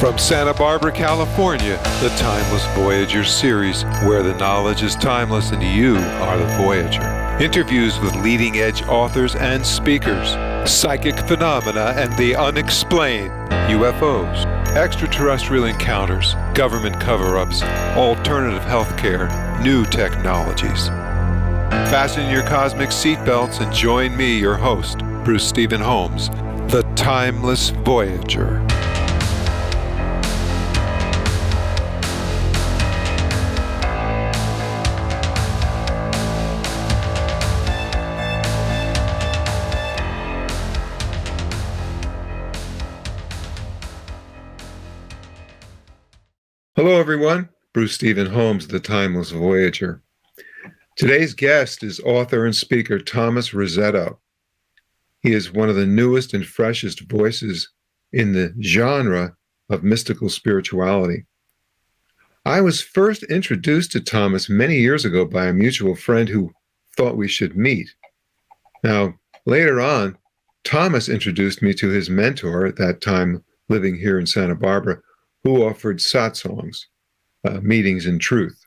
From Santa Barbara, California, the Timeless Voyager series, where the knowledge is timeless and you are the Voyager. Interviews with leading-edge authors and speakers, psychic phenomena and the unexplained, UFOs, extraterrestrial encounters, government cover-ups, alternative healthcare, new technologies. Fasten your cosmic seatbelts and join me, your host, Bruce Stephen Holmes, the Timeless Voyager. Hello, everyone. Bruce Stephen Holmes, the Timeless Voyager. Today's guest is author and speaker Thomas Razzeto. He is one of the newest and freshest voices in the genre of mystical spirituality. I was first introduced to Thomas many years ago by a mutual friend who thought we should meet. Now, later on, Thomas introduced me to his mentor at that time, living here in Santa Barbara, who offered satsangs, meetings in truth.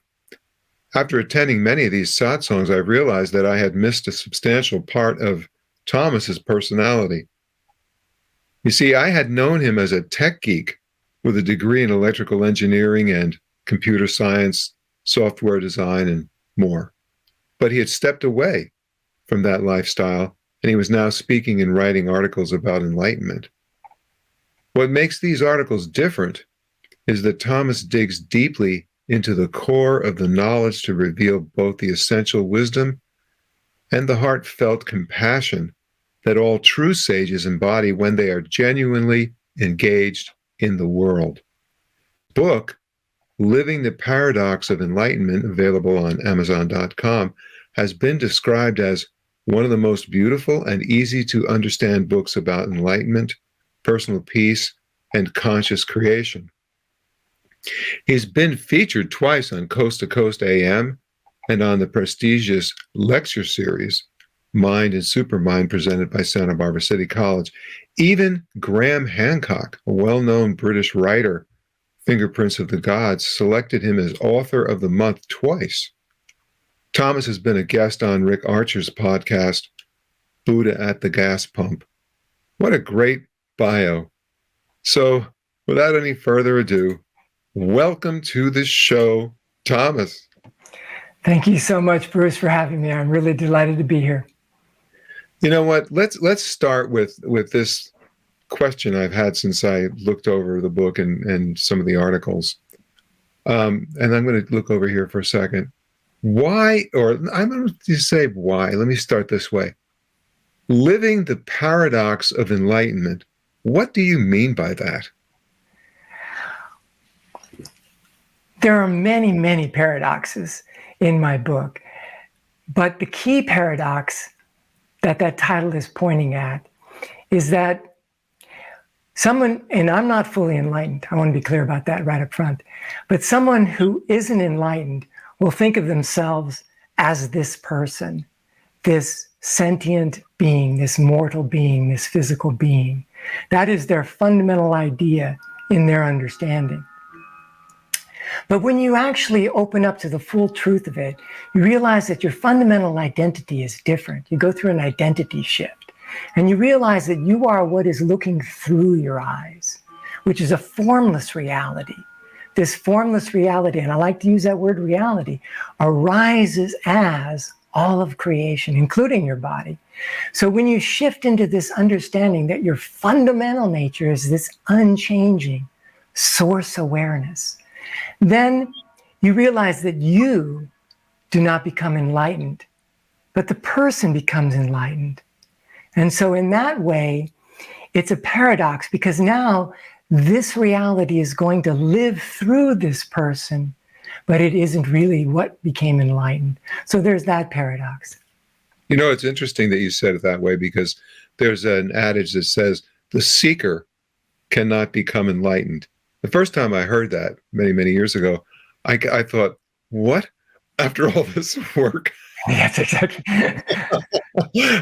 After attending many of these satsangs, I realized that I had missed a substantial part of Thomas's personality. You see, I had known him as a tech geek with a degree in electrical engineering and computer science, software design, and more. But he had stepped away from that lifestyle, and he was now speaking and writing articles about enlightenment. What makes these articles different is that Thomas digs deeply into the core of the knowledge to reveal both the essential wisdom and the heartfelt compassion that all true sages embody when they are genuinely engaged in the world. Book, Living the Paradox of Enlightenment, available on Amazon.com, has been described as one of the most beautiful and easy to understand books about enlightenment, personal peace, and conscious creation. He's been featured twice on Coast to Coast AM and on the prestigious lecture series, Mind and Supermind, presented by Santa Barbara City College. Even Graham Hancock, a well-known British writer, Fingerprints of the Gods, selected him as Author of the Month twice. Thomas has been a guest on Rick Archer's podcast, Buddha at the Gas Pump. What a great bio. So, without any further ado, welcome to the show, Thomas. Thank you so much, Bruce, for having me. I'm really delighted to be here. You know what? Let's start with this question I've had since I looked over the book and some of the articles. And I'm going to look over here for a second. Why, or I'm going to say why. Let me start this way. Living the Paradox of Enlightenment. What do you mean by that? There are many, many paradoxes in my book, but the key paradox that title is pointing at is that someone, and I'm not fully enlightened, I want to be clear about that right up front, but someone who isn't enlightened will think of themselves as this person, this sentient being, this mortal being, this physical being. That is their fundamental idea in their understanding. But when you actually open up to the full truth of it, you realize that your fundamental identity is different. You go through an identity shift, and you realize that you are what is looking through your eyes, which is a formless reality. This formless reality, and I like to use that word reality, arises as all of creation, including your body. So when you shift into this understanding that your fundamental nature is this unchanging source awareness, then you realize that you do not become enlightened, but the person becomes enlightened. And so in that way, it's a paradox, because now this reality is going to live through this person, but it isn't really what became enlightened. So there's that paradox. You know, it's interesting that you said it that way, because there's an adage that says the seeker cannot become enlightened. The first time I heard that many, many years ago, I thought, what? After all this work? Yes, exactly.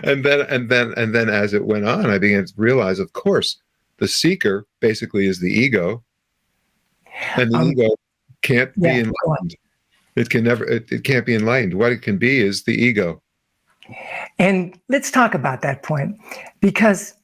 and then as it went on, I began to realize, of course, the seeker basically is the ego, And the ego can't be Yeah, go on. enlightened. It can never. It can't be enlightened. What it can be is the ego. And let's talk about that point, because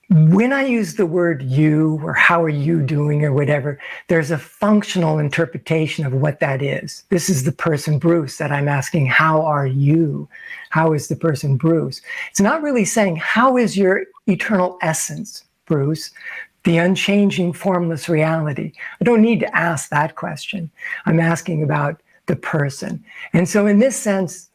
when I use the word you or how are you doing or whatever, there's a functional interpretation of what that is. This is the person Bruce that I'm asking, how are you? How is the person Bruce? It's not really saying, how is your eternal essence, Bruce? The unchanging, formless reality. I don't need to ask that question. I'm asking about the person. And so in this sense,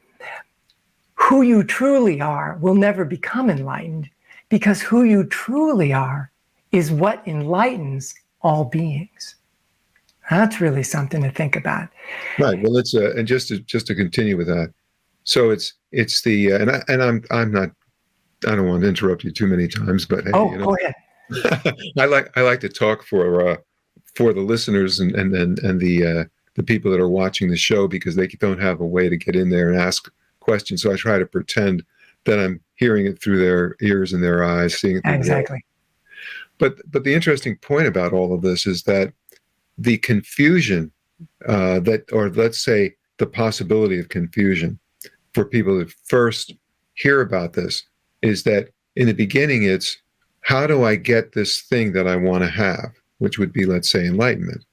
who you truly are will never become enlightened, because who you truly are is what enlightens all beings. That's really something to think about. Right. Well, it's and just to continue with that. So it's the I'm not, I don't want to interrupt you too many times, but hey, Oh, go ahead. I like to talk for the listeners and the people that are watching the show, because they don't have a way to get in there and ask questions. So I try to pretend that I'm hearing it through their ears and their eyes, seeing it through Exactly. But the interesting point about all of this is that the confusion or let's say the possibility of confusion for people that first hear about this is that in the beginning it's, how do I get this thing that I want to have, which would be, let's say, enlightenment.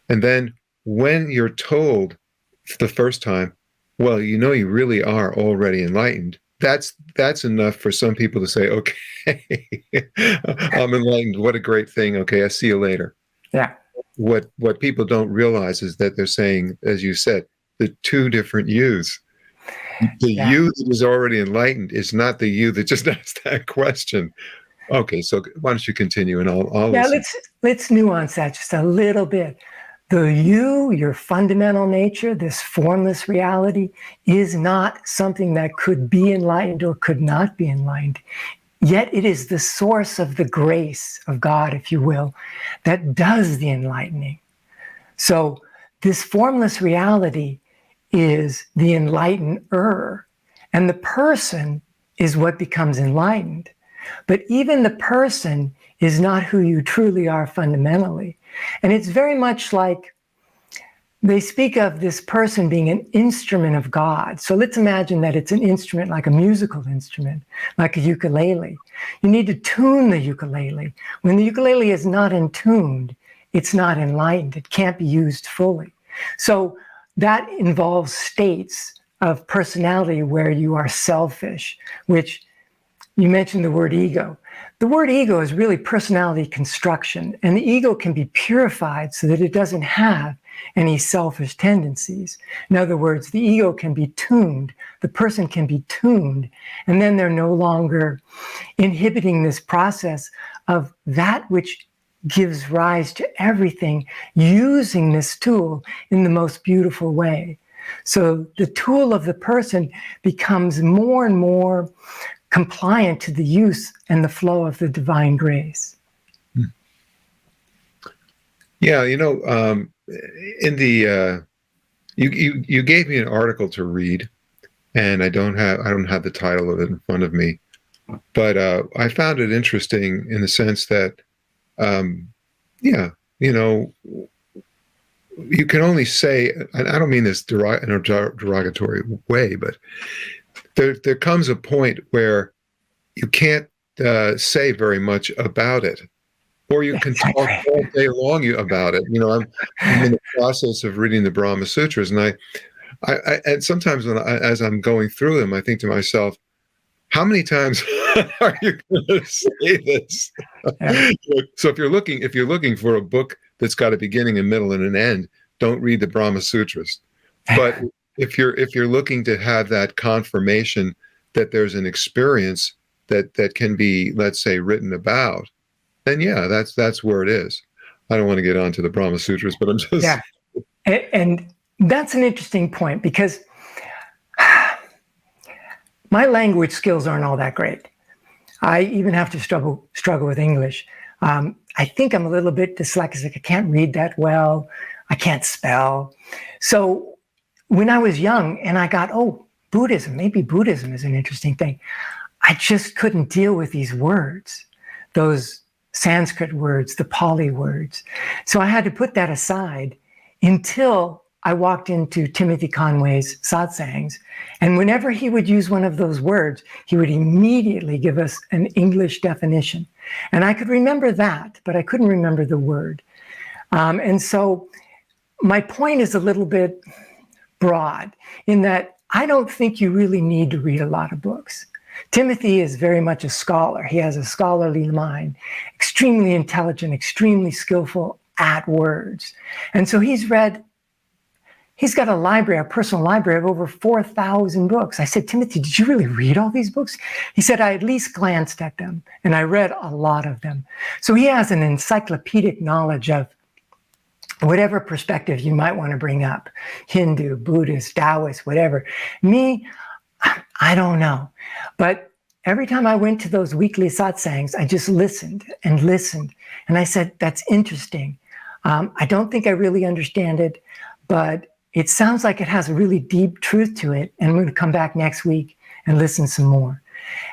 And then when you're told the first time, well, you really are already enlightened, that's enough for some people to say, okay, I'm enlightened. What a great thing. Okay, I see you later. Yeah. What people don't realize is that they're saying, as you said, the two different yous. The you that is already enlightened is not the you that just asked that question. Okay, so why don't you continue, and I'll Yeah, listen. let's nuance that just a little bit. The you, your fundamental nature, this formless reality, is not something that could be enlightened or could not be enlightened. Yet it is the source of the grace of God, if you will, that does the enlightening. So this formless reality is the enlightener, and the person is what becomes enlightened. But even the person is not who you truly are fundamentally. And it's very much like they speak of this person being an instrument of God. So let's imagine that it's an instrument, like a musical instrument, like a ukulele. You need to tune the ukulele. When the ukulele is not in tuned, it's not enlightened. It can't be used fully. So that involves states of personality where you are selfish, which you mentioned the word ego. The word ego is really personality construction, and the ego can be purified so that it doesn't have any selfish tendencies. In other words, the ego can be tuned, the person can be tuned, and then they're no longer inhibiting this process of that which gives rise to everything, using this tool in the most beautiful way. So the tool of the person becomes more and more compliant to the use and the flow of the divine grace. Yeah, in the you gave me an article to read, and I don't have the title of it in front of me, but I found it interesting in the sense that, yeah, you can only say, and I don't mean this in a derogatory way, but there comes a point where you can't say very much about it, or you can talk all day long about it. I'm in the process of reading the Brahma Sutras, and I and sometimes as I'm going through them, I think to myself, how many times are you going to say this? Yeah. So if you're looking for a book that's got a beginning, a middle, and an end, don't read the Brahma Sutras. But if you're looking to have that confirmation that there's an experience that can be, let's say, written about, then yeah, that's where it is. I don't want to get onto the Brahma Sutras, but I'm just Yeah. And that's an interesting point, because my language skills aren't all that great. I even have to struggle with English. I think I'm a little bit dyslexic. I can't read that well. I can't spell. So when I was young and I got, Buddhism, maybe Buddhism is an interesting thing, I just couldn't deal with these words, those Sanskrit words, the Pali words. So I had to put that aside until I walked into Timothy Conway's satsangs. And whenever he would use one of those words, he would immediately give us an English definition. And I could remember that, but I couldn't remember the word. And so my point is a little bit broad in that I don't think you really need to read a lot of books. Timothy is very much a scholar. He has a scholarly mind, extremely intelligent, extremely skillful at words. And so he's got a library, a personal library of over 4,000 books. I said, Timothy, did you really read all these books? He said, I at least glanced at them, and I read a lot of them. So he has an encyclopedic knowledge of whatever perspective you might want to bring up, Hindu, Buddhist, Taoist, whatever. Me, I don't know. But every time I went to those weekly satsangs, I just listened and listened. And I said, that's interesting. I don't think I really understand it, but it sounds like it has a really deep truth to it. And I'm going to come back next week and listen some more.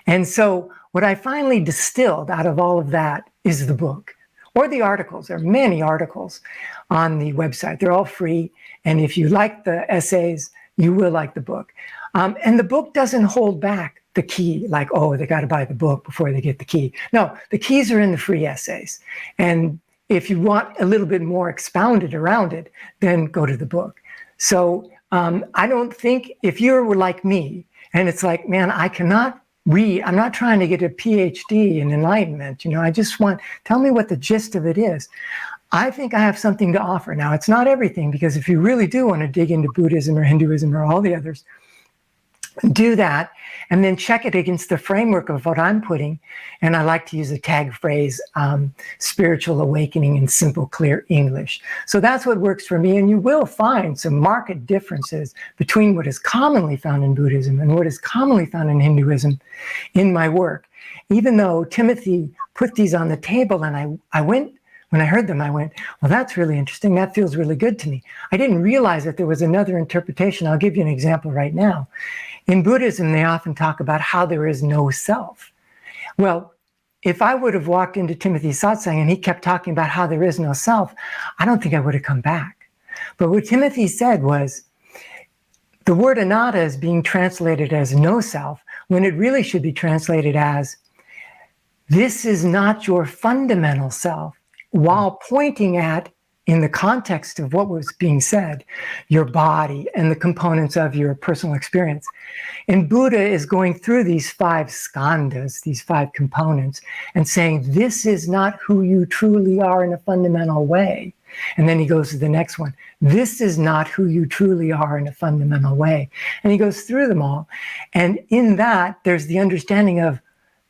And so what I finally distilled out of all of that is the book or the articles. There are many articles on the website. They're all free. And if you like the essays, you will like the book. And the book doesn't hold back the key, like, oh, they got to buy the book before they get the key. No, the keys are in the free essays. And if you want a little bit more expounded around it, then go to the book. So I don't think if you're like me, and it's like, man, I cannot read, I'm not trying to get a PhD in enlightenment. I just tell me what the gist of it is. I think I have something to offer. Now, it's not everything, because if you really do want to dig into Buddhism or Hinduism or all the others, do that and then check it against the framework of what I'm putting. And I like to use a tag phrase, spiritual awakening in simple, clear English. So that's what works for me. And you will find some marked differences between what is commonly found in Buddhism and what is commonly found in Hinduism in my work. Even though Timothy put these on the table and I went, when I heard them, I went, well, that's really interesting. That feels really good to me. I didn't realize that there was another interpretation. I'll give you an example right now. In Buddhism, they often talk about how there is no self. Well, if I would have walked into Timothy's satsang and he kept talking about how there is no self, I don't think I would have come back. But what Timothy said was, the word anatta is being translated as no self, when it really should be translated as, this is not your fundamental self, while pointing at, in the context of what was being said, your body and the components of your personal experience. And Buddha is going through these 5 skandhas, these 5 components, and saying, this is not who you truly are in a fundamental way. And then he goes to the next one. This is not who you truly are in a fundamental way. And he goes through them all. And in that, there's the understanding of,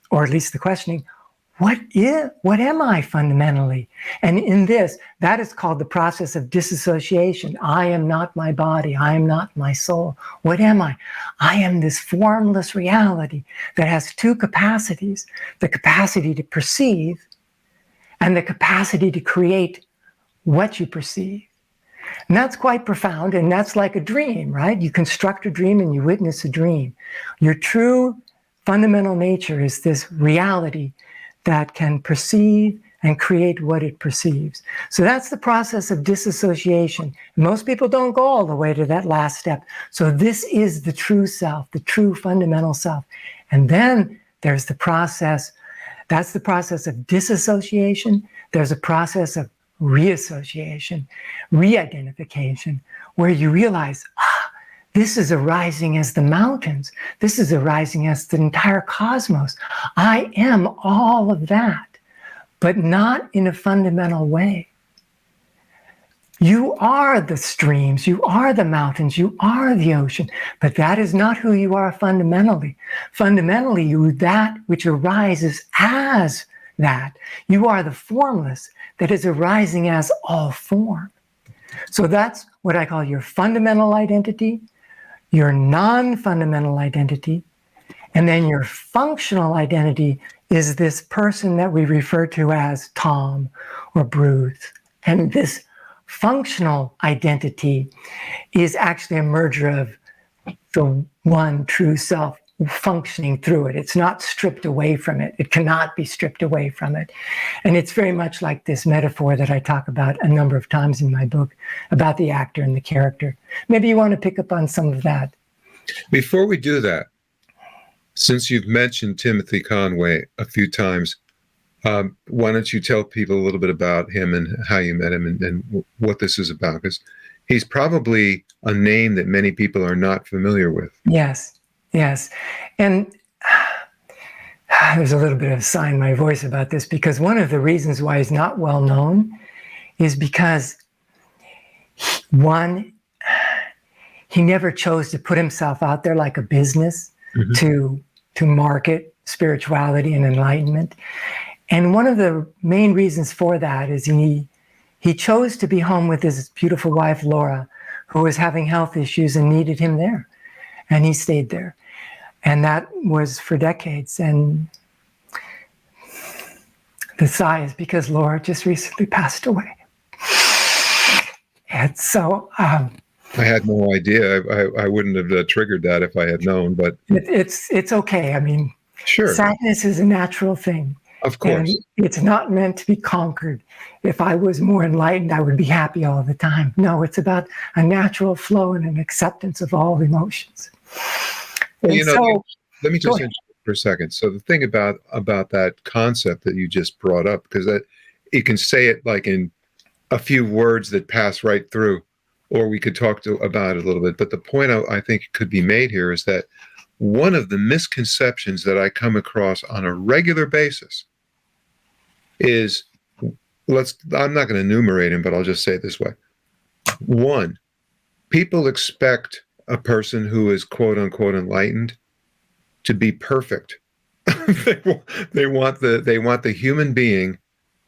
or at least the questioning, what am I fundamentally? And in this, that is called the process of disassociation. I am not my body. I am not my soul. What am I? I am this formless reality that has 2 capacities, the capacity to perceive and the capacity to create what you perceive. And that's quite profound, and that's like a dream, right? You construct a dream and you witness a dream. Your true fundamental nature is this reality that can perceive and create what it perceives. So that's the process of disassociation. Most people don't go all the way to that last step. So this is the true self, the true fundamental self. And then there's the process, that's the process of disassociation. There's a process of reassociation, re-identification, where you realize, this is arising as the mountains. This is arising as the entire cosmos. I am all of that, but not in a fundamental way. You are the streams, you are the mountains, you are the ocean, but that is not who you are fundamentally. Fundamentally, you are that which arises as that. You are the formless that is arising as all form. So that's what I call your fundamental identity, your non-fundamental identity, and then your functional identity is this person that we refer to as Tom or Bruce. And this functional identity is actually a merger of the one true self functioning through it. It's not stripped away from it. It cannot be stripped away from it. And it's very much like this metaphor that I talk about a number of times in my book about the actor and the character. Maybe you want to pick up on some of that. Before we do that, since you've mentioned Timothy Conway a few times, why don't you tell people a little bit about him and how you met him and what this is about? Because he's probably a name that many people are not familiar with. Yes. And there's a little bit of a sigh in my voice about this, because one of the reasons why he's not well known is because, one, he never chose to put himself out there like a business to market spirituality and enlightenment. And one of the main reasons for that is he chose to be home with his beautiful wife, Laura, who was having health issues and needed him there. And he stayed there. And that was for decades. And the sigh is because Laura just recently passed away. And so I had no idea. I wouldn't have triggered that if I had known, but it's okay. I mean, sure. Sadness is a natural thing. Of course. And it's not meant to be conquered. If I was more enlightened, I would be happy all the time. No, it's about a natural flow and an acceptance of all emotions. Well, and let me just interrupt for a second. So the thing about that concept that you just brought up, because that you can say it like in a few words that pass right through, or we could talk about it a little bit. But the point I think could be made here is that one of the misconceptions that I come across on a regular basis is, I'm not going to enumerate them, but I'll just say it this way. One, people expect a person who is quote unquote enlightened to be perfect. they want the human being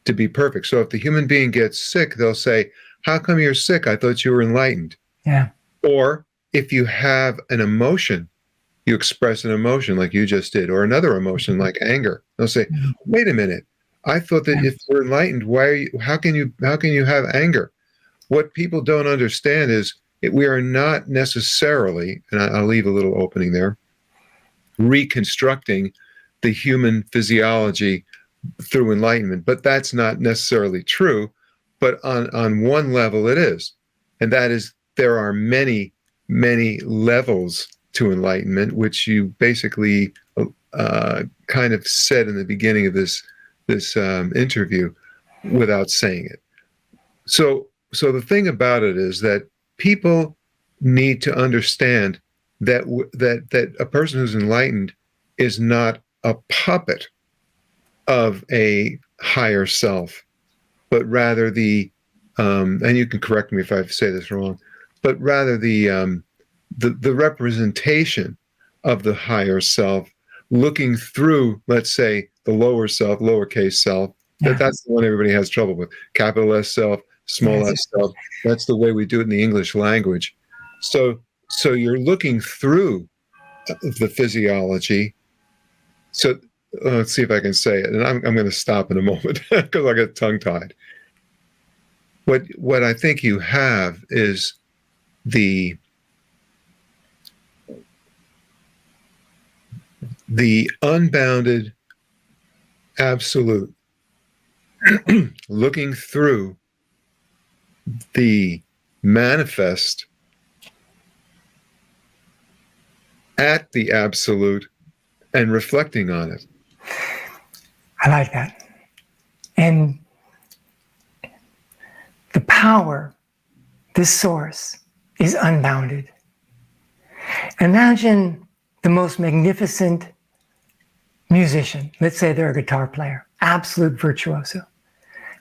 to be perfect. So if the human being gets sick, they'll say, "How come you're sick? I thought you were enlightened." Yeah. Or if you have an emotion, you express an emotion like you just did, or another emotion like anger. They'll say, "Wait a minute. I thought that if you're enlightened, how can you have anger?" What people don't understand is we are not necessarily, and I'll leave a little opening there, reconstructing the human physiology through enlightenment. But that's not necessarily true. But on one level it is. And that is, there are many, many levels to enlightenment, which you basically kind of said in the beginning of this interview without saying it. So the thing about it is that people need to understand that a person who's enlightened is not a puppet of a higher self, but rather and you can correct me if I say this wrong, but rather the representation of the higher self, looking through, let's say, the lower self, lowercase self. That's the one everybody has trouble with. Capital S self, small s self. That's the way we do it in the English language. So you're looking through the physiology. So let's see if I can say it, and I'm going to stop in a moment because I get tongue-tied. What I think you have is the unbounded absolute, looking through the manifest at the absolute and reflecting on it. I like that. And the power, this source, is unbounded. Imagine the most magnificent musician. Let's say they're a guitar player, absolute virtuoso,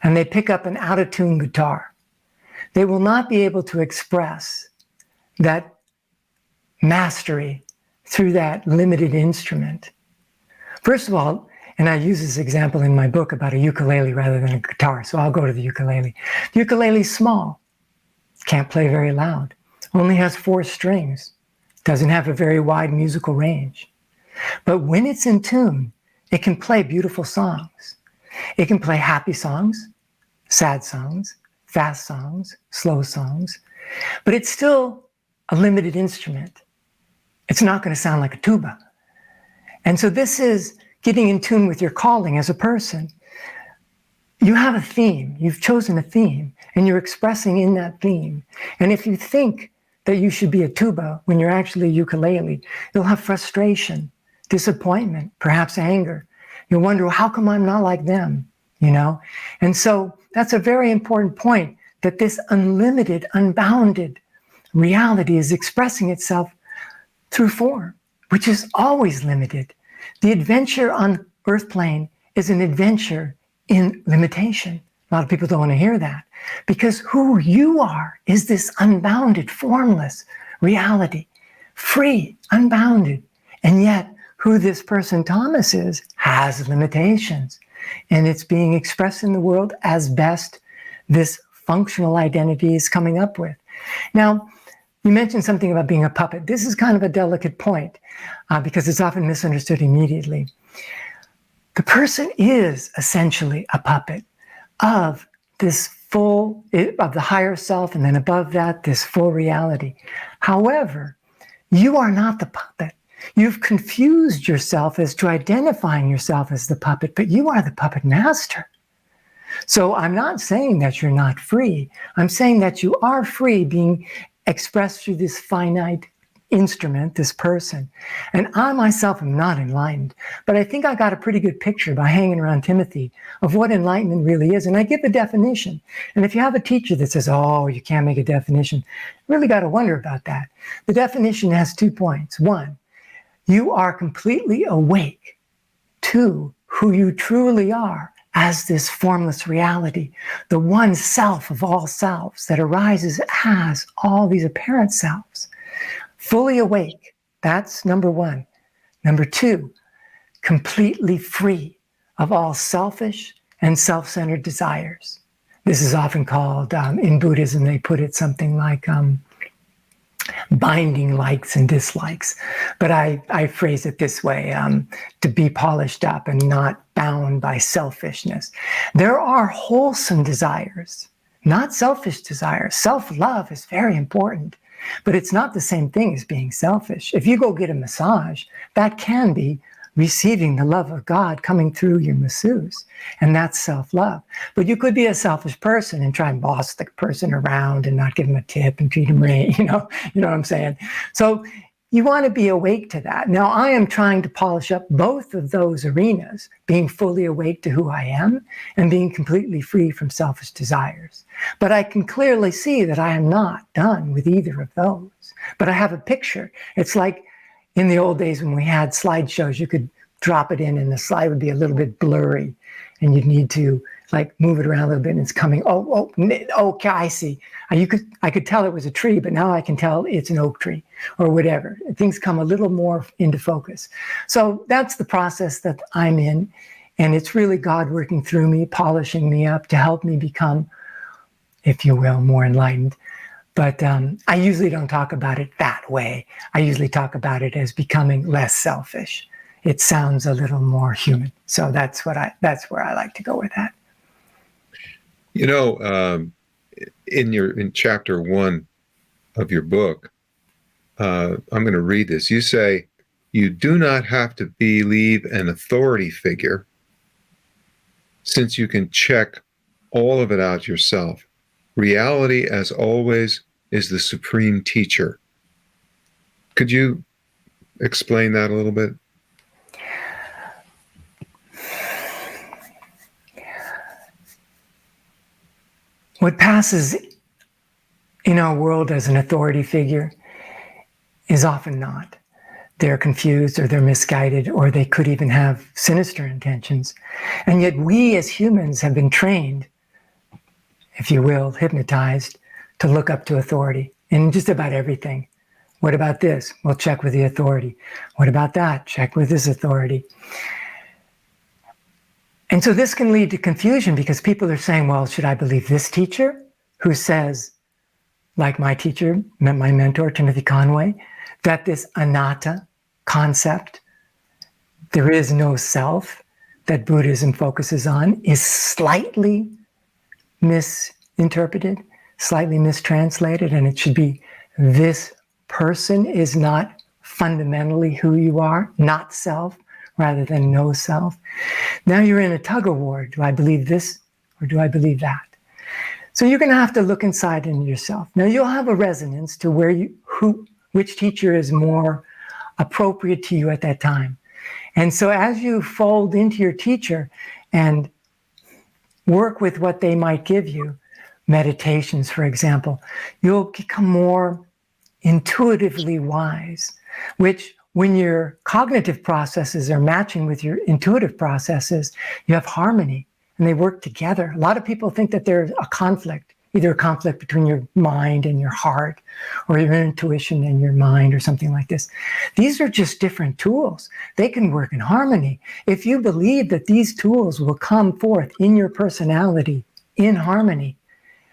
and they pick up an out-of-tune guitar. They will not be able to express that mastery through that limited instrument. First of all, and I use this example in my book about a ukulele rather than a guitar, so I'll go to the ukulele. The ukulele's small, can't play very loud, only has 4 strings, doesn't have a very wide musical range. But when it's in tune, it can play beautiful songs. It can play happy songs, sad songs, fast songs, slow songs, but it's still a limited instrument. It's not going to sound like a tuba. And so this is getting in tune with your calling as a person. You have a theme, you've chosen a theme, and you're expressing in that theme. And if you think that you should be a tuba when you're actually a ukulele, you'll have frustration, disappointment, perhaps anger. You'll wonder, well, how come I'm not like them? You know? And so that's a very important point, that this unlimited, unbounded reality is expressing itself through form, which is always limited. The adventure on earth plane is an adventure in limitation. A lot of people don't want to hear that, because who you are is this unbounded, formless reality, free, unbounded. And yet who this person Thomas is has limitations, and it's being expressed in the world as best this functional identity is coming up with. Now, you mentioned something about being a puppet. This is kind of a delicate point because it's often misunderstood immediately. The person is essentially a puppet of this full, of the higher self, and then above that, this full reality. However, you are not the puppet. You've confused yourself as to identifying yourself as the puppet, but you are the puppet master. So I'm not saying that you're not free. I'm saying that you are free, being expressed through this finite instrument, this person. And I myself am not enlightened, but I think I got a pretty good picture by hanging around Timothy of what enlightenment really is. And I give the definition. And if you have a teacher that says, oh, you can't make a definition, you really got to wonder about that. The definition has 2 points. One, you are completely awake to who you truly are as this formless reality, the one self of all selves that arises as all these apparent selves. Fully awake, that's number one. Number two, completely free of all selfish and self-centered desires. This is often called, in Buddhism, they put it something like binding likes and dislikes. But I phrase it this way, to be polished up and not bound by selfishness. There are wholesome desires, not selfish desires. Self-love is very important, but it's not the same thing as being selfish. If you go get a massage, that can be receiving the love of God coming through your masseuse, and that's self-love. But you could be a selfish person and try and boss the person around and not give them a tip and treat them right, you know what I'm saying? So you want to be awake to that. Now, I am trying to polish up both of those arenas, being fully awake to who I am and being completely free from selfish desires. But I can clearly see that I am not done with either of those. But I have a picture. It's like in the old days when we had slideshows, you could drop it in and the slide would be a little bit blurry and you'd need to like move it around a little bit and it's coming, okay, I see. I could tell it was a tree, but now I can tell it's an oak tree or whatever. Things come a little more into focus. So that's the process that I'm in. And it's really God working through me, polishing me up to help me become, if you will, more enlightened. But I usually don't talk about it that way. I usually talk about it as becoming less selfish. It sounds a little more human. So that's where I like to go with that. You know, in chapter 1 of your book, I'm going to read this. You say, you do not have to believe an authority figure since you can check all of it out yourself. Reality, as always, is the supreme teacher. Could you explain that a little bit? What passes in our world as an authority figure is often not. They're confused or they're misguided or they could even have sinister intentions. And yet we as humans have been trained, if you will, hypnotized to look up to authority in just about everything. What about this? We'll check with the authority. What about that? Check with this authority. And so this can lead to confusion because people are saying, well, should I believe this teacher who says, like my teacher, my mentor, Timothy Conway, that this anatta concept, there is no self, that Buddhism focuses on, is slightly misinterpreted, slightly mistranslated, and it should be this person is not fundamentally who you are, not self, rather than no self. Now you're in a tug of war. Do I believe this or do I believe that? So you're going to have to look inside in yourself. Now you'll have a resonance to which teacher is more appropriate to you at that time. And so as you fold into your teacher and work with what they might give you, meditations, for example, you'll become more intuitively wise, which when your cognitive processes are matching with your intuitive processes, you have harmony and they work together. A lot of people think that there's a conflict, either a conflict between your mind and your heart, or your intuition and your mind, or something like this. These are just different tools. They can work in harmony. If you believe that these tools will come forth in your personality in harmony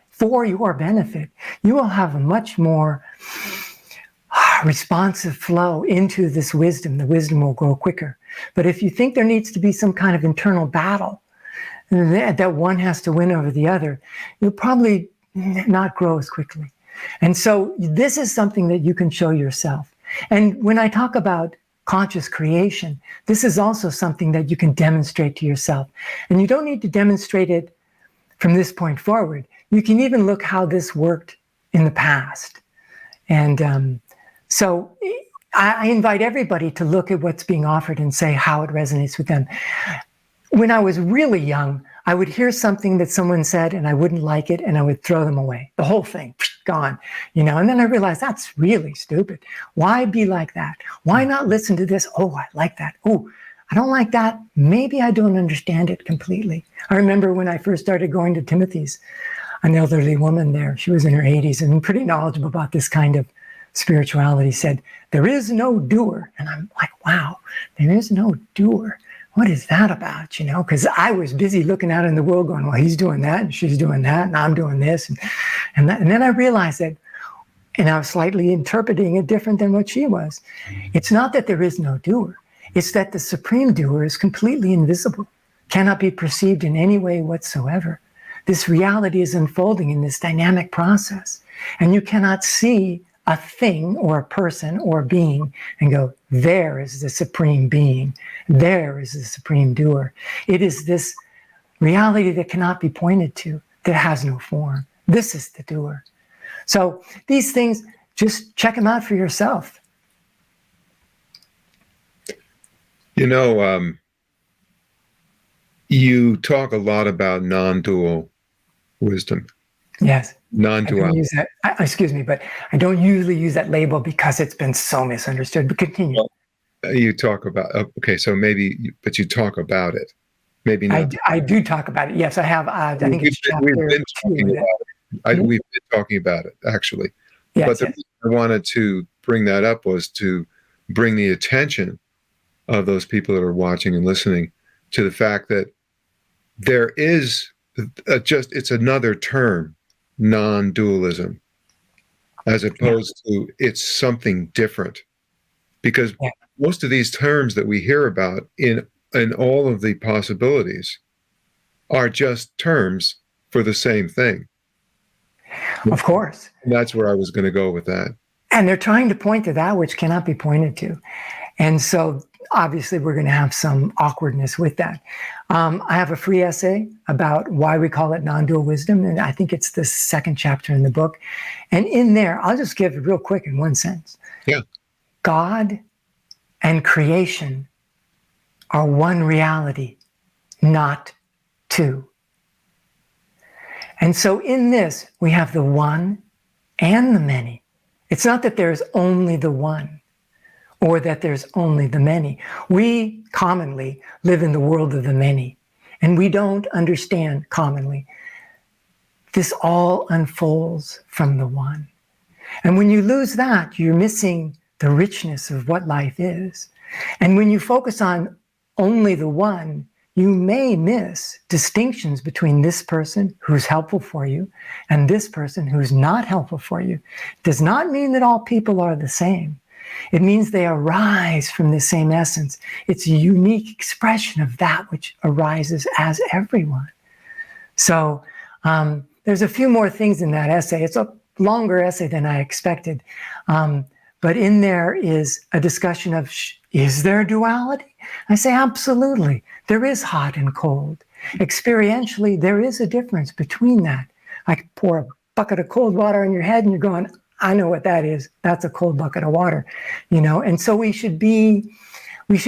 for your benefit, you will have a much more responsive flow into this wisdom. The wisdom will grow quicker. But if you think there needs to be some kind of internal battle, that one has to win over the other, you'll probably not grow as quickly. And so this is something that you can show yourself. And when I talk about conscious creation, this is also something that you can demonstrate to yourself. And you don't need to demonstrate it from this point forward. You can even look how this worked in the past. And so I invite everybody to look at what's being offered and say how it resonates with them. When I was really young, I would hear something that someone said and I wouldn't like it and I would throw them away. The whole thing, gone, and then I realized that's really stupid. Why be like that? Why not listen to this? Oh, I like that. Oh, I don't like that. Maybe I don't understand it completely. I remember when I first started going to Timothy's, an elderly woman there, she was in her 80s and pretty knowledgeable about this kind of spirituality, said, there is no doer. And I'm like, wow, there is no doer. What is that about, Because I was busy looking out in the world going, well, he's doing that and she's doing that and I'm doing this. And then I realized that, and I was slightly interpreting it different than what she was. It's not that there is no doer. It's that the supreme doer is completely invisible, cannot be perceived in any way whatsoever. This reality is unfolding in this dynamic process. And you cannot see a thing or a person or a being and go, there is the supreme being. There is the supreme doer. It is this reality that cannot be pointed to, that has no form. This is the doer. So these things, just check them out for yourself. You talk a lot about non-dual wisdom. Yes. Non-duality. Excuse me, but I don't usually use that label because it's been so misunderstood. But continue. Well, you talk about, okay, so but you talk about it. Maybe not. I do talk about it. Yes, I have. I think it's chapter 2. We've been talking about it, actually. Yes, but the reason I wanted to bring that up was to bring the attention of those people that are watching and listening to the fact that there is it's another term, non-dualism, as opposed to it's something different. Because most of these terms that we hear about in all of the possibilities are just terms for the same thing. Of course. And that's where I was going to go with that. And they're trying to point to that which cannot be pointed to. And so obviously we're going to have some awkwardness with that. I have a free essay about why we call it non-dual wisdom. And I think it's the second chapter in the book. And in there, I'll just give it real quick in one sentence. Yeah. God and creation are one reality, not two. And so in this, we have the one and the many. It's not that there's only the one or that there's only the many. We commonly live in the world of the many, and we don't understand commonly. This all unfolds from the one. And when you lose that, you're missing the richness of what life is. And when you focus on only the one, you may miss distinctions between this person who's helpful for you and this person who's not helpful for you. It does not mean that all people are the same. It means they arise from the same essence. It's a unique expression of that which arises as everyone. So there's a few more things in that essay. It's a longer essay than I expected. But in there is a discussion of, is there duality? I say, absolutely. There is hot and cold. Experientially, there is a difference between that. I could pour a bucket of cold water on your head and you're going, I know what that is. That's a cold bucket of water, And so we should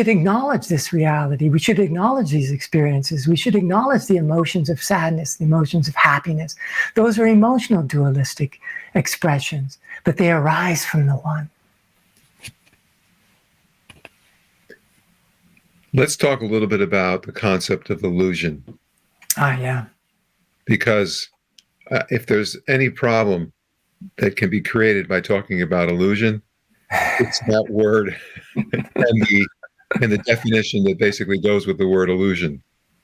acknowledge this reality. We should acknowledge these experiences. We should acknowledge the emotions of sadness, the emotions of happiness. Those are emotional dualistic expressions, but they arise from the one. Let's talk a little bit about the concept of illusion. Yeah. Because if there's any problem that can be created by talking about illusion, it's that word and the definition that basically goes with the word illusion.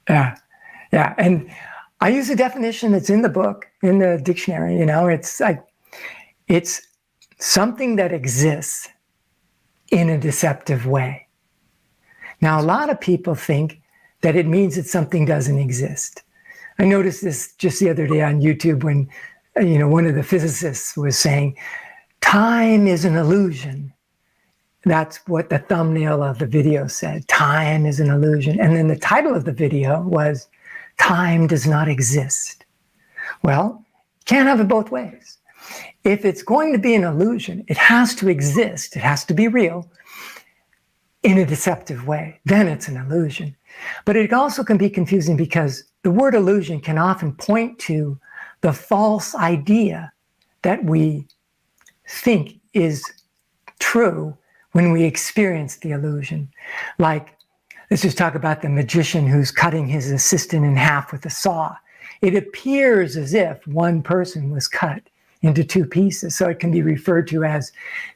Yeah. And I use a definition that's in the book, in the dictionary. It's something that exists in a deceptive way. Now, a lot of people think that it means that something doesn't exist. I noticed this just the other day on YouTube when, one of the physicists was saying, time is an illusion. That's what the thumbnail of the video said. Time is an illusion. And then the title of the video was, Time Does Not Exist. Well, you can't have it both ways. If it's going to be an illusion, it has to exist. It has to be real in a deceptive way. Then it's an illusion. But it also can be confusing because the word illusion can often point to the false idea that we think is true when we experience the illusion. Like, let's just talk about the magician who's cutting his assistant in half with a saw. It appears as if one person was cut into two pieces. So it can be referred to as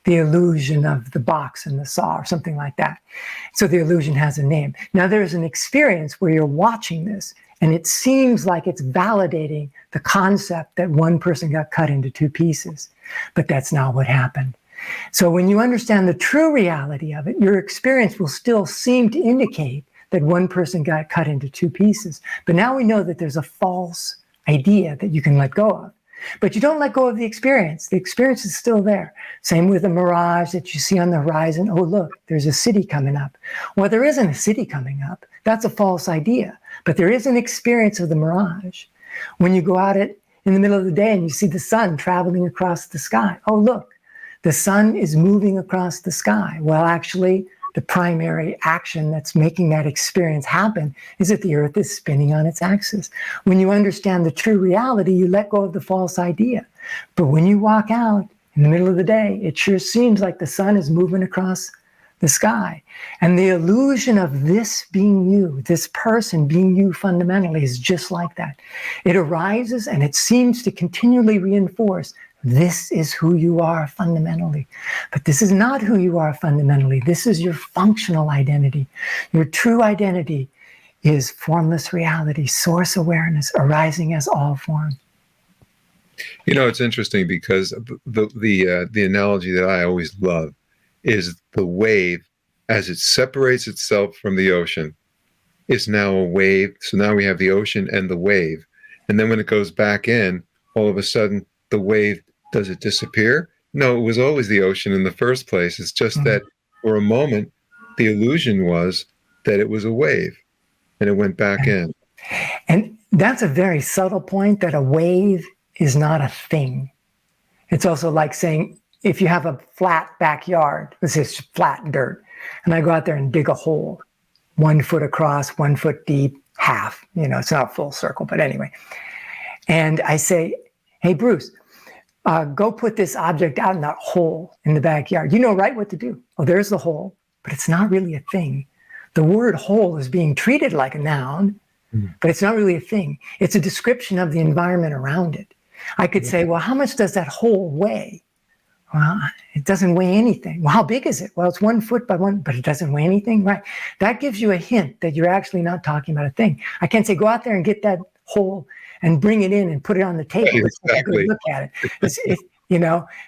the illusion of the box and the saw or something like that. So the illusion has a name. Now there's an experience where you're watching this and it seems like it's validating the concept that one person got cut into two pieces, but that's not what happened. So when you understand the true reality of it, your experience will still seem to indicate that one person got cut into two pieces. But now we know that there's a false idea that you can let go of. But you don't let go of the experience. The experience is still there. Same with the mirage that you see on the horizon. Oh, look, there's a city coming up. Well, there isn't a city coming up. That's a false idea. But there is an experience of the mirage. When you go out in the middle of the day and you see the sun traveling across the sky. Oh, look, the sun is moving across the sky. Well, actually, the primary action that's making that experience happen is that the earth is spinning on its axis. When you understand the true reality, you let go of the false idea. But when you walk out in the middle of the day, it sure seems like the sun is moving across the sky. And the illusion of this being you, this person being you fundamentally, is just like that. It arises and it seems to continually reinforce this is who you are fundamentally. But this is not who you are fundamentally. This is your functional identity. Your true identity is formless reality, source awareness, arising as all form. You know, it's interesting because the analogy that I always love is the wave as it separates itself from the ocean is now a wave. So now we have the ocean and the wave. And then when it goes back in, all of a sudden the wave, does it disappear? No, it was always the ocean in the first place. It's just that for a moment, the illusion was that it was a wave and it went back in. And that's a very subtle point, that a wave is not a thing. It's also like saying, if you have a flat backyard, this is flat dirt, and I go out there and dig a hole, 1 foot across, 1 foot deep, half, it's not a full circle, but anyway. And I say, hey, Bruce, go put this object out in that hole in the backyard. You know right what to do. Oh, there's the hole, but it's not really a thing. The word hole is being treated like a noun, but it's not really a thing. It's a description of the environment around it. I could say, well, how much does that hole weigh? Well, it doesn't weigh anything. Well, how big is it? Well, it's 1 foot by 1, but it doesn't weigh anything, right? That gives you a hint that you're actually not talking about a thing. I can't say, go out there and get that hole and bring it in and put it on the table. Right, exactly. Look at it.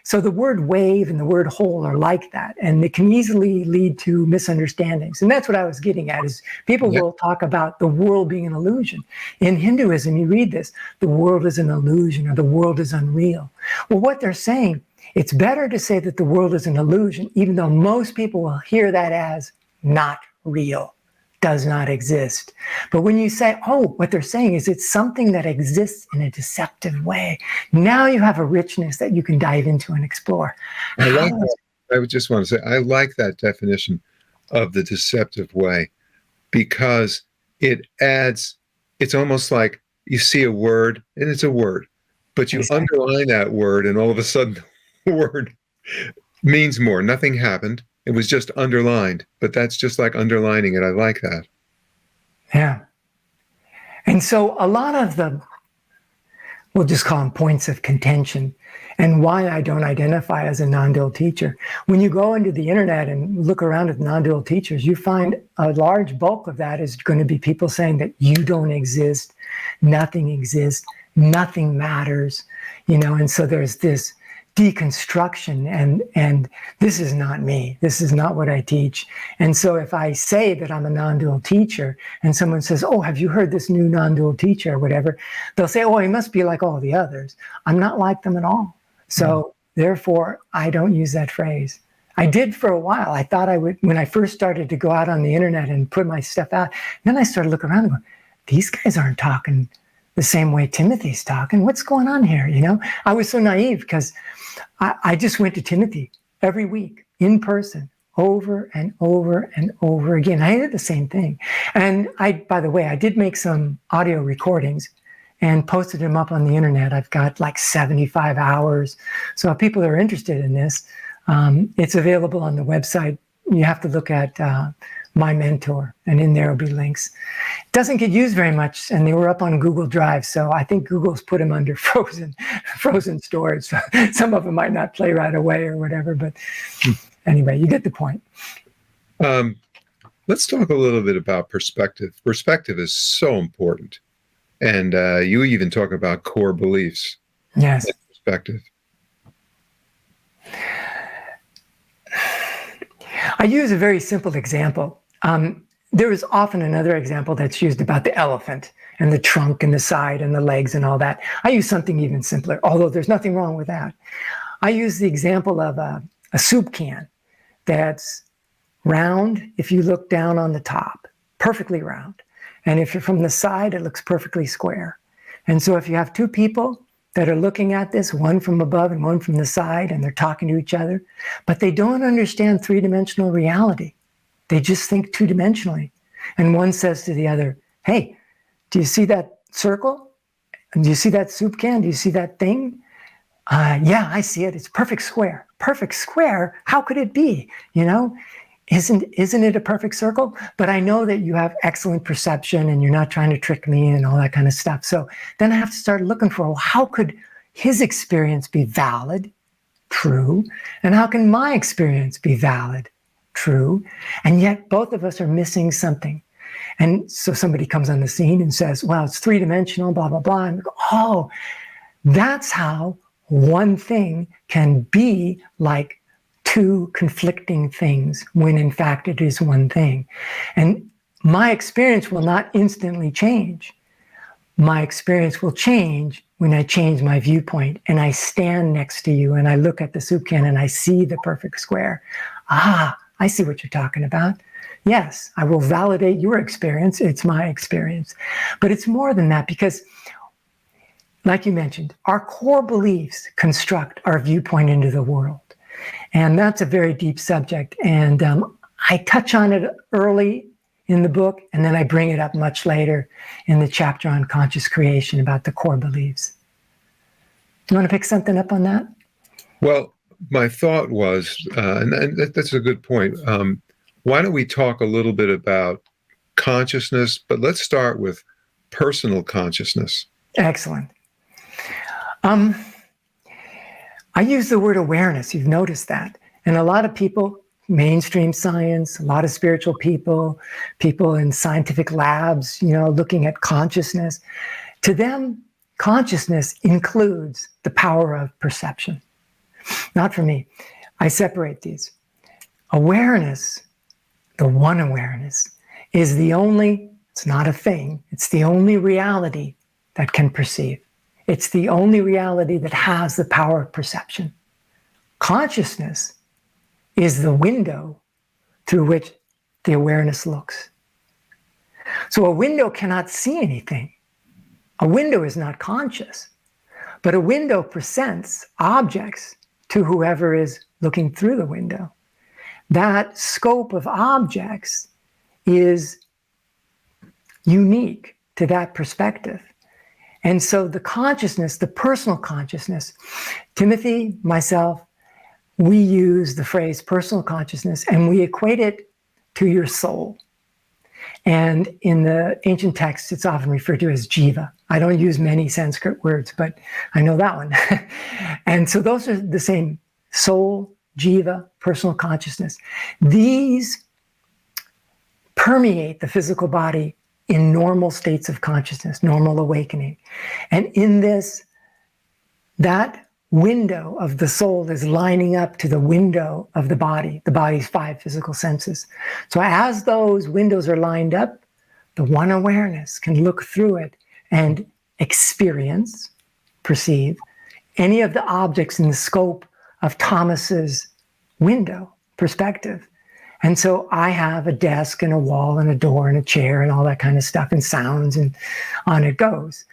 So the word wave and the word hole are like that, and it can easily lead to misunderstandings. And that's what I was getting at, is people will talk about the world being an illusion. In Hinduism, you read this, the world is an illusion or the world is unreal. Well, what they're saying It's better to say that the world is an illusion, even though most people will hear that as not real, does not exist. But when you say, oh, what they're saying is it's something that exists in a deceptive way, now you have a richness that you can dive into and explore. I like that. I would just want to say, I like that definition of the deceptive way, because it adds, it's almost like you see a word and it's a word, but you Exactly. underline that word and all of a sudden the word means more. Nothing happened. It was just underlined, but that's just like underlining it. I like that. Yeah. And so a lot of the, we'll just call them points of contention, and why I don't identify as a non-dual teacher. When you go into the internet and look around at non-dual teachers, you find a large bulk of that is going to be people saying that you don't exist, nothing exists, nothing matters, and so there's this deconstruction, and this is not me. This is not what I teach. And so if I say that I'm a non-dual teacher and someone says, oh, have you heard this new non-dual teacher or whatever, they'll say, oh, he must be like all the others. I'm not like them at all. So therefore, I don't use that phrase. I did for a while. I thought I would, when I first started to go out on the internet and put my stuff out. Then I started looking around and going, these guys aren't talking the same way Timothy's talking. What's going on here? I was so naive because I just went to Timothy every week in person, over and over and over again. I did the same thing. And by the way, I did make some audio recordings and posted them up on the internet. I've got like 75 hours. So if people are interested in this, it's available on the website. You have to look at My Mentor, and in there will be links. It doesn't get used very much, and they were up on Google Drive, so I think Google's put them under frozen storage. So some of them might not play right away or whatever, but anyway, you get the point. Let's talk a little bit about perspective. Perspective is so important, and you even talk about core beliefs. Yes. Perspective. I use a very simple example. There is often another example that's used about the elephant and the trunk and the side and the legs and all that. I use something even simpler, although there's nothing wrong with that. I use the example of a soup can that's round if you look down on the top, perfectly round. And if you're from the side, it looks perfectly square. And so if you have two people that are looking at this, one from above and one from the side, and they're talking to each other, but they don't understand three-dimensional reality. They just think two-dimensionally. And one says to the other, hey, do you see that circle? Do you see that soup can? Do you see that thing? Yeah, I see it. It's perfect square. Perfect square? How could it be? Isn't it a perfect circle? But I know that you have excellent perception and you're not trying to trick me and all that kind of stuff. So then I have to start looking for, well, how could his experience be valid, true? And how can my experience be valid, true? And yet both of us are missing something. And so somebody comes on the scene and says, well, it's three-dimensional, blah, blah, blah. And we go, oh, that's how one thing can be like two conflicting things when in fact it is one thing. And my experience will not instantly change. My experience will change when I change my viewpoint and I stand next to you and I look at the soup can and I see the perfect square. Ah, I see what you're talking about. Yes, I will validate your experience. It's my experience. But it's more than that, because like you mentioned, our core beliefs construct our viewpoint into the world. And that's a very deep subject. And I touch on it early in the book, and then I bring it up much later in the chapter on conscious creation about the core beliefs. Do you want to pick something up on that? Well, my thought was, and that's a good point. Why don't we talk a little bit about consciousness, but let's start with personal consciousness. Excellent. I use the word awareness. You've noticed that. And a lot of people, mainstream science, a lot of spiritual people in scientific labs, looking at consciousness. To them, consciousness includes the power of perception. Not for me. I separate these. Awareness, the one awareness, is it's not a thing, it's the only reality that can perceive. It's the only reality that has the power of perception. Consciousness is the window through which the awareness looks. So a window cannot see anything. A window is not conscious, but a window presents objects to whoever is looking through the window. That scope of objects is unique to that perspective. And so the consciousness, the personal consciousness, Timothy, myself, we use the phrase personal consciousness and we equate it to your soul. And in the ancient texts, it's often referred to as jiva. I don't use many Sanskrit words, but I know that one. And so those are the same: soul, jiva, personal consciousness. These permeate the physical body in normal states of consciousness, normal awakening. And in this, that window of the soul is lining up to the window of the body's 5 physical senses. So as those windows are lined up, the one awareness can look through it and experience, perceive, any of the objects in the scope of Thomas's window perspective. And so I have a desk and a wall and a door and a chair and all that kind of stuff and sounds, and on it goes.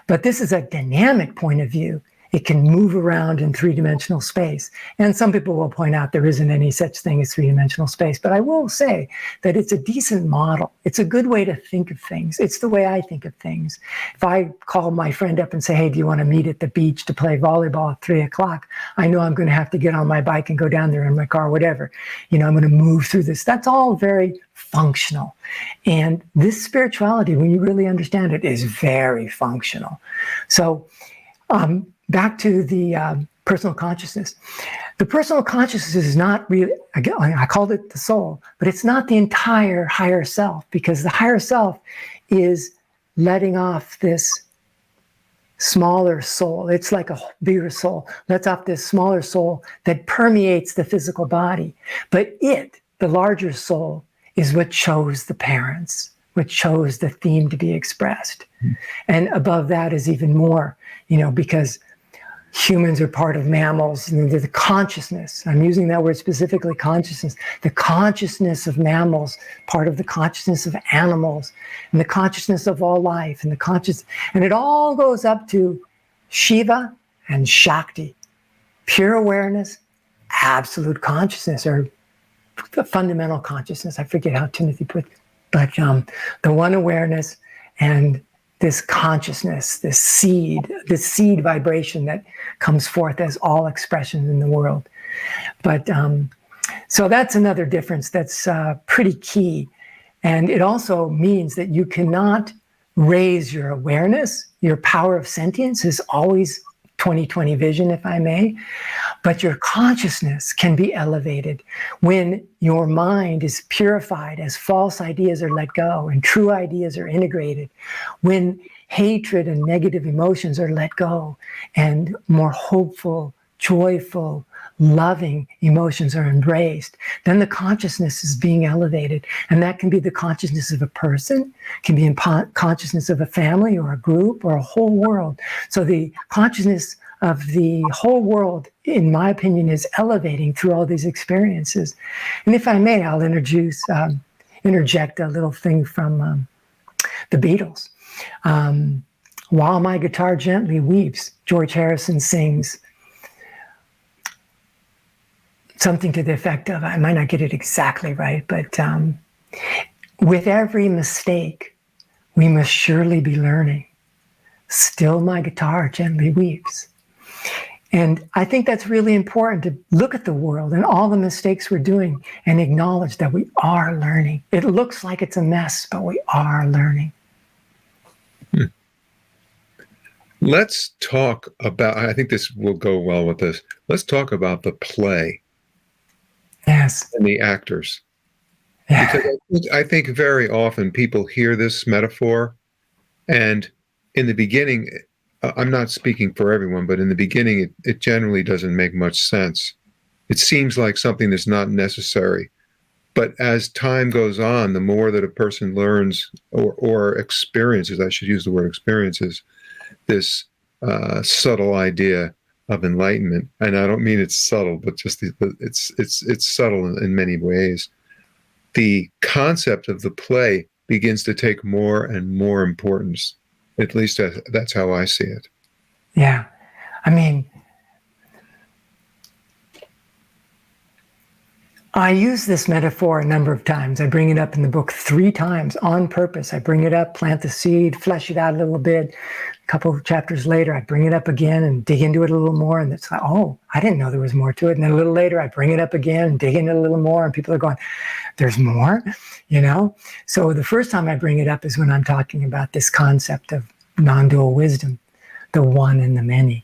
But this is a dynamic point of view. It can move around in 3-dimensional space. And some people will point out there isn't any such thing as 3-dimensional space. But I will say that it's a decent model. It's a good way to think of things. It's the way I think of things. If I call my friend up and say, hey, do you want to meet at the beach to play volleyball at 3 o'clock? I know I'm going to have to get on my bike and go down there in my car, whatever. I'm going to move through this. That's all very functional. And this spirituality, when you really understand it, is very functional. So, back to the personal consciousness. The personal consciousness is not really, again, I called it the soul, but it's not the entire higher self, because the higher self is letting off this smaller soul. It's like a bigger soul, lets off this smaller soul that permeates the physical body. But it, the larger soul, is what chose the parents, what chose the theme to be expressed. And above that is even more, because humans are part of mammals, and the consciousness, I'm using that word specifically, consciousness, the consciousness of mammals, part of the consciousness of animals, and the consciousness of all life, and and it all goes up to Shiva and Shakti, pure awareness, absolute consciousness, or the fundamental consciousness. I forget how Timothy put it, but the one awareness and this consciousness, this seed vibration that comes forth as all expressions in the world. But so that's another difference that's pretty key. And it also means that you cannot raise your awareness. Your power of sentience is always 20/20 vision, if I may. But your consciousness can be elevated when your mind is purified, as false ideas are let go and true ideas are integrated, when hatred and negative emotions are let go and more hopeful, joyful, loving emotions are embraced, then the consciousness is being elevated. And that can be the consciousness of a person, can be consciousness of a family or a group or a whole world. So the consciousness of the whole world, in my opinion, is elevating through all these experiences. And if I may, I'll interject a little thing from the Beatles. While My Guitar Gently Weeps, George Harrison sings something to the effect of, I might not get it exactly right, but with every mistake, we must surely be learning. Still my guitar gently weeps. And I think that's really important, to look at the world and all the mistakes we're doing and acknowledge that we are learning. It looks like it's a mess, but we are learning. Let's talk about, I think this will go well with this. Let's talk about the play. Yes. And the actors. Yeah. Because I think very often people hear this metaphor, and in the beginning, I'm not speaking for everyone, but in the beginning, it generally doesn't make much sense. It seems like something that's not necessary. But as time goes on, the more that a person learns or experiences, I should use the word experiences, this subtle idea of Enlightenment, and I don't mean it's subtle, but just it's subtle in many ways. The concept of the play begins to take more and more importance. At least that's how I see it. Yeah. I mean, I use this metaphor a number of times. I bring it up in the book 3 times on purpose. I bring it up, plant the seed, flesh it out a little bit. A couple of chapters later, I bring it up again and dig into it a little more. And it's like, oh, I didn't know there was more to it. And then a little later, I bring it up again and dig into it a little more. And people are going, there's more, you know? So the first time I bring it up is when I'm talking about this concept of non-dual wisdom, the one and the many.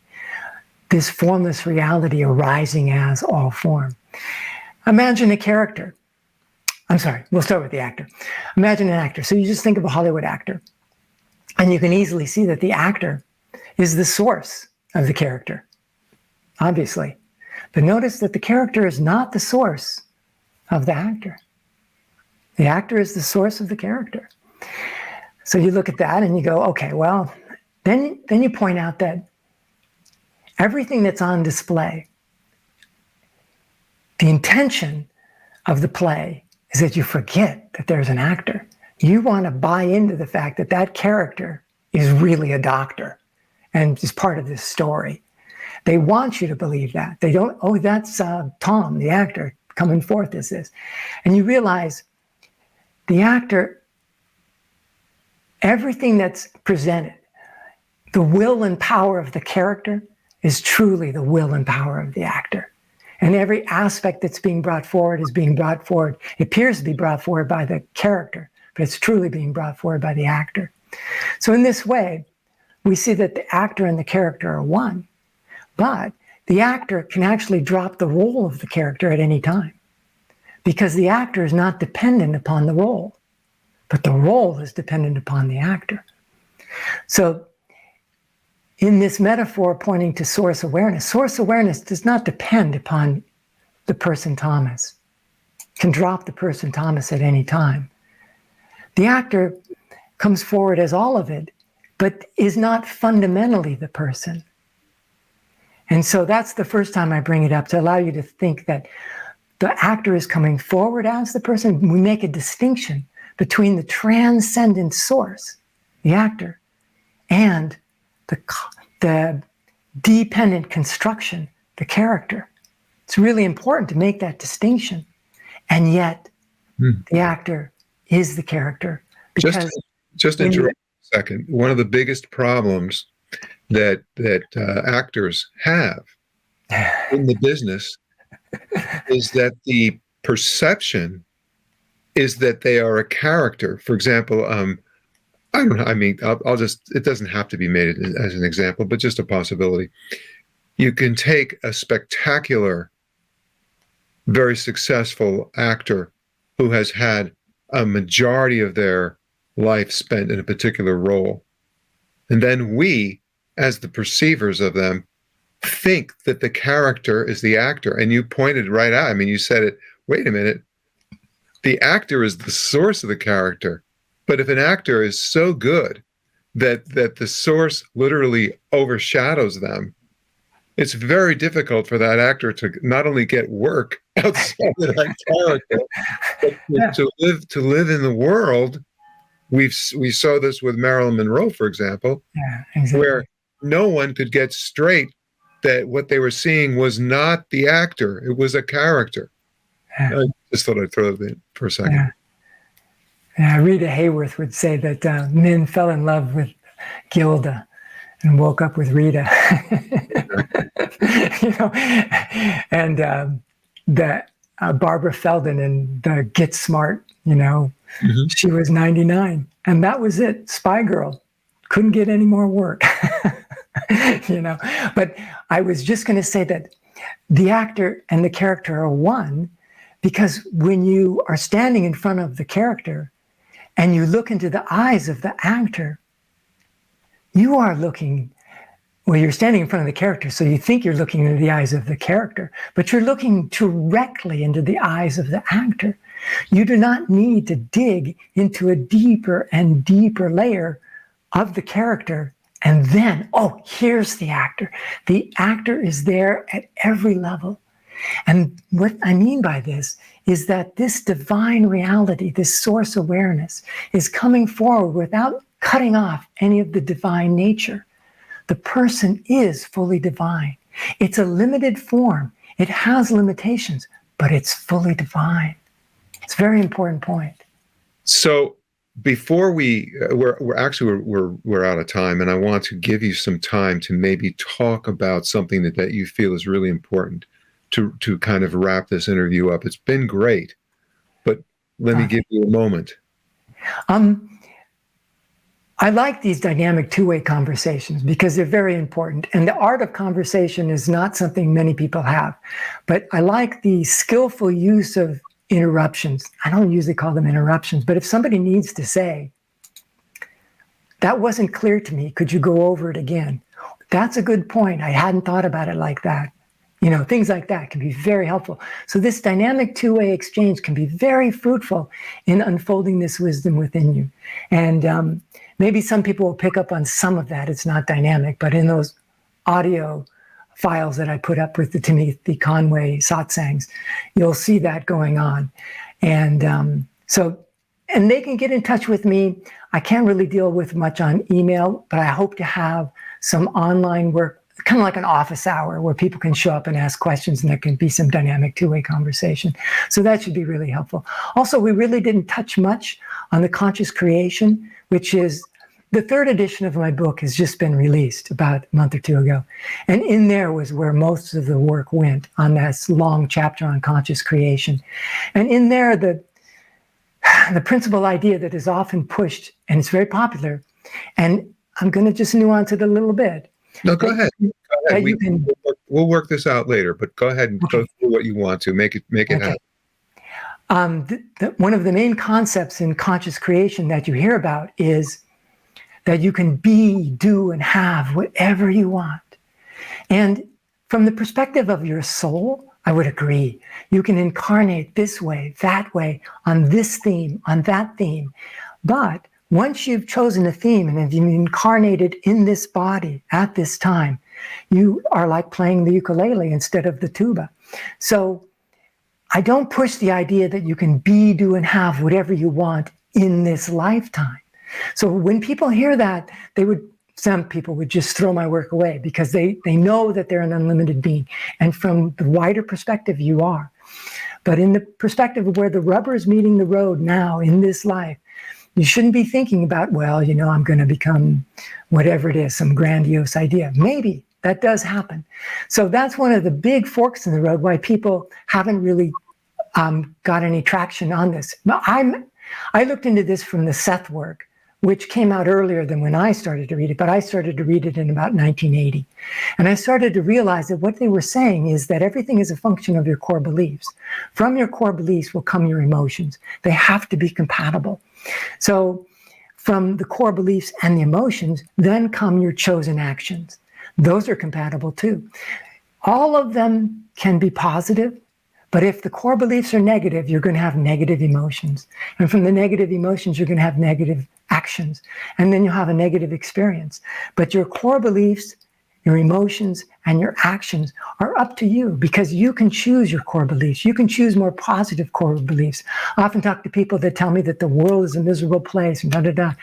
This formless reality arising as all form. Imagine a character. I'm sorry, we'll start with the actor. Imagine an actor. So you just think of a Hollywood actor. And you can easily see that the actor is the source of the character, obviously. But notice that the character is not the source of the actor. The actor is the source of the character. So you look at that and you go, okay, well, then you point out that everything that's on display, the intention of the play is that you forget that there's an actor. You want to buy into the fact that that character is really a doctor and is part of this story. They want you to believe that. They don't, oh, that's Tom, the actor, coming forth as this. And you realize the actor, everything that's presented, the will and power of the character is truly the will and power of the actor. And every aspect that's being brought forward is being brought forward. It appears to be brought forward by the character, but it's truly being brought forward by the actor. So in this way, we see that the actor and the character are one, but the actor can actually drop the role of the character at any time because the actor is not dependent upon the role, but the role is dependent upon the actor. So in this metaphor pointing to source awareness does not depend upon the person Thomas. It can drop the person Thomas at any time. The actor comes forward as all of it, but is not fundamentally the person. And so that's the first time I bring it up, to allow you to think that the actor is coming forward as the person. We make a distinction between the transcendent source, the actor, and the dependent construction, the character. It's really important to make that distinction. And yet, the actor is the character. Because just interrupt a second. One of the biggest problems that actors have in the business is that the perception is that they are a character. For example, I don't know. I mean, I'll just, it doesn't have to be made as an example, but just a possibility. You can take a spectacular, very successful actor who has had a majority of their life spent in a particular role. And then we, as the perceivers of them, think that the character is the actor. And you pointed right out. I mean, you said it, wait a minute. The actor is the source of the character. But if an actor is so good that the source literally overshadows them, it's very difficult for that actor to not only get work outside of that character, but to live in the world. We saw this with Marilyn Monroe, for example, exactly. where no one could get straight that what they were seeing was not the actor; it was a character. I just thought I'd throw it in for a second. Rita Hayworth would say that men fell in love with Gilda and woke up with Rita. And the Barbara Feldon and the Get Smart, she was 99, and that was it. Spy Girl, couldn't get any more work. But I was just going to say that the actor and the character are one, because when you are standing in front of the character and you look into the eyes of the actor, you are looking, well, you're standing in front of the character, so you think you're looking into the eyes of the character, but you're looking directly into the eyes of the actor. You do not need to dig into a deeper and deeper layer of the character And then, oh, here's the actor. The actor is there at every level. And what I mean by this is that this divine reality, this source awareness, is coming forward without cutting off any of the divine nature. The person is fully divine. It's a limited form. It has limitations, but it's fully divine. It's a very important point. So before we're out of time, and I want to give you some time to maybe talk about something that you feel is really important to kind of wrap this interview up. It's been great, but let me give you a moment. I like these dynamic two-way conversations because they're very important. And the art of conversation is not something many people have. But I like the skillful use of interruptions. I don't usually call them interruptions, but if somebody needs to say, that wasn't clear to me, could you go over it again? That's a good point. I hadn't thought about it like that. You know, things like that can be very helpful. So this dynamic two-way exchange can be very fruitful in unfolding this wisdom within you. And maybe some people will pick up on some of that. It's not dynamic, but in those audio files that I put up with the Timothy Conway satsangs, you'll see that going on. And and they can get in touch with me. I can't really deal with much on email, but I hope to have some online work, kind of like an office hour where people can show up and ask questions and there can be some dynamic two-way conversation. So that should be really helpful. Also, we really didn't touch much on the conscious creation, which is the third edition of my book has just been released about a month or two ago. And in there was where most of the work went on that long chapter on conscious creation. And in there, the principal idea that is often pushed, and it's very popular, and I'm going to just nuance it a little bit. No, go ahead. We'll work this out later, but go ahead and go through what you want to. Make it happen. One of the main concepts in conscious creation that you hear about is that you can be, do, and have whatever you want. And from the perspective of your soul, I would agree. You can incarnate this way, that way, on this theme, on that theme. But once you've chosen a theme and if you incarnated in this body at this time, you are like playing the ukulele instead of the tuba. So I don't push the idea that you can be, do, and have whatever you want in this lifetime. So when people hear that, some people would just throw my work away because they know that they're an unlimited being. And from the wider perspective, you are. But in the perspective of where the rubber is meeting the road now in this life, you shouldn't be thinking about, well, you know, I'm going to become whatever it is, some grandiose idea. Maybe that does happen. So that's one of the big forks in the road why people haven't really got any traction on this. I looked into this from the Seth work, which came out earlier than when I started to read it, but I started to read it in about 1980. And I started to realize that what they were saying is that everything is a function of your core beliefs. From your core beliefs will come your emotions. They have to be compatible. So from the core beliefs and the emotions, then come your chosen actions. Those are compatible too. All of them can be positive, but if the core beliefs are negative, you're going to have negative emotions. And from the negative emotions, you're going to have negative actions. And then you'll have a negative experience. But your core beliefs, your emotions, and your actions are up to you because you can choose your core beliefs. You can choose more positive core beliefs. I often talk to people that tell me that the world is a miserable place and da-da-da.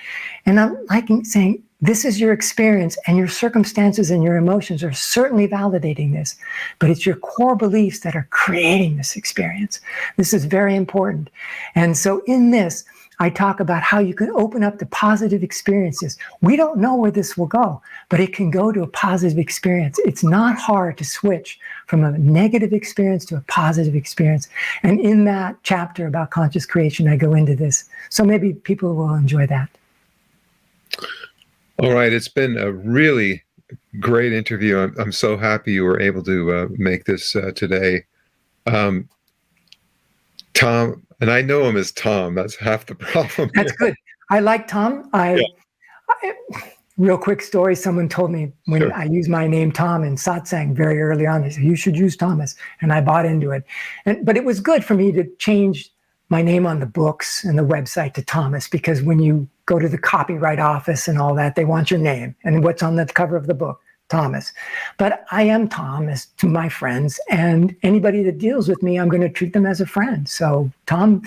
And I'm saying, this is your experience and your circumstances and your emotions are certainly validating this, but it's your core beliefs that are creating this experience. This is very important. And so in this, I talk about how you can open up to positive experiences. We don't know where this will go, but it can go to a positive experience. It's not hard to switch from a negative experience to a positive experience. And in that chapter about conscious creation, I go into this. So maybe people will enjoy that. All right. It's been a really great interview. I'm so happy you were able to make this today. Tom, and I know him as Tom. That's half the problem. That's good. I like Tom. Real quick story. Someone told me when I used my name Tom in satsang very early on, they said, you should use Thomas. And I bought into it. But it was good for me to change my name on the books and the website to Thomas, because when you go to the copyright office and all that, they want your name. And what's on the cover of the book? Thomas. But I am Thomas to my friends, and anybody that deals with me, I'm going to treat them as a friend. So Tom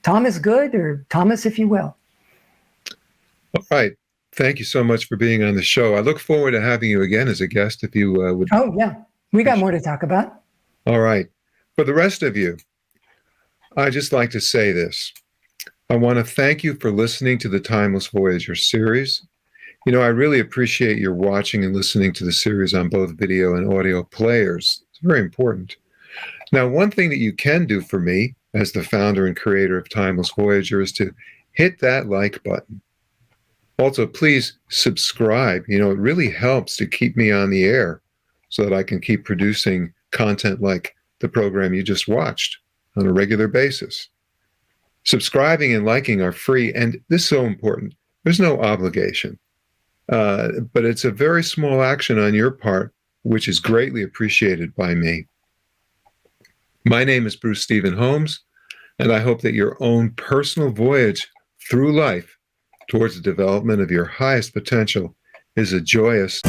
is good, or Thomas, if you will. All right. Thank you so much for being on the show. I look forward to having you again as a guest if you would. Oh, yeah. We got more to talk about. All right. For the rest of you, I just like to say this. I want to thank you for listening to the Timeless Voyager series. You know, I really appreciate your watching and listening to the series on both video and audio players. It's very important. Now, one thing that you can do for me as the founder and creator of Timeless Voyager is to hit that like button. Also, please subscribe. You know, it really helps to keep me on the air so that I can keep producing content like the program you just watched on a regular basis. Subscribing and liking are free, and this is so important. There's no obligation. But it's a very small action on your part, which is greatly appreciated by me. My name is Bruce Stephen Holmes, and I hope that your own personal voyage through life towards the development of your highest potential is a joyous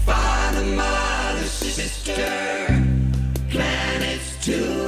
Father, mother, sister, planets too.